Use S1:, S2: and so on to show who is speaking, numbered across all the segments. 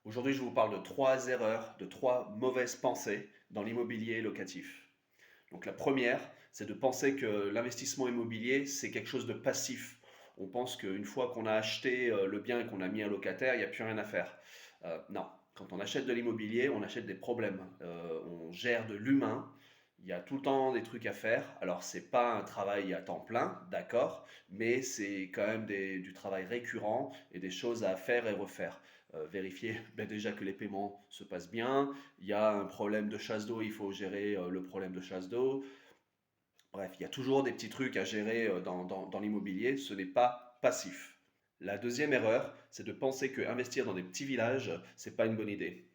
S1: Aujourd'hui, je vous parle de trois erreurs, de trois mauvaises pensées dans l'immobilier locatif. Donc la première, c'est de penser que l'investissement immobilier, c'est quelque chose de passif. On pense qu'une fois qu'on a acheté le bien et qu'on a mis un locataire, il n'y a plus rien à faire. Non, quand on achète de l'immobilier, on achète des problèmes. On gère de l'humain. Il y a tout le temps des trucs à faire. Alors, c'est pas un travail à temps plein, d'accord, mais c'est quand même du travail récurrent et des choses à faire et refaire. Vérifier ben déjà que les paiements se passent bien. Il y a un problème de chasse d'eau, il faut gérer le problème de chasse d'eau. Bref, il y a toujours des petits trucs à gérer dans l'immobilier. Ce n'est pas passif. La deuxième erreur, c'est de penser que investir dans des petits villages, c'est pas une bonne idée.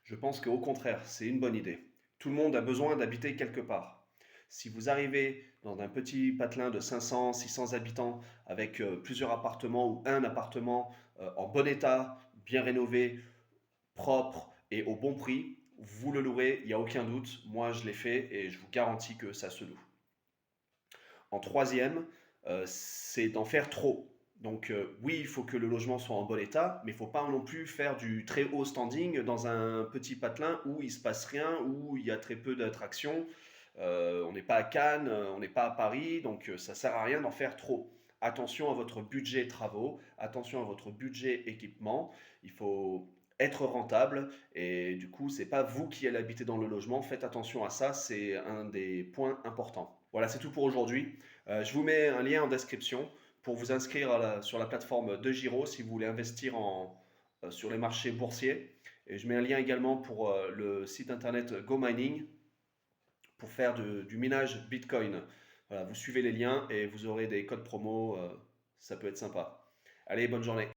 S1: Je pense qu'au contraire, c'est une bonne idée. Tout le monde a besoin d'habiter quelque part. Si vous arrivez dans un petit patelin de 500, 600 habitants avec plusieurs appartements ou un appartement en bon état, bien rénové, propre et au bon prix, vous le louerez, il n'y a aucun doute. Moi, je l'ai fait et je vous garantis que ça se loue. En troisième, c'est d'en faire trop. Donc oui, il faut que le logement soit en bon état, mais il ne faut pas non plus faire du très haut standing dans un petit patelin où il ne se passe rien, où il y a très peu d'attractions. On n'est pas à Cannes, on n'est pas à Paris, donc ça ne sert à rien d'en faire trop. Attention à votre budget travaux, attention à votre budget équipement. Il faut être rentable et du coup, c'est pas vous qui allez habiter dans le logement. Faites attention à ça, c'est un des points importants. Voilà, c'est tout pour aujourd'hui. Je vous mets un lien en description pour vous inscrire sur la plateforme de Giro si vous voulez investir sur les marchés boursiers. Et je mets un lien également pour le site internet GoMining pour faire du minage Bitcoin. Voilà, vous suivez les liens et vous aurez des codes promo. Ça peut être sympa. Allez, bonne journée.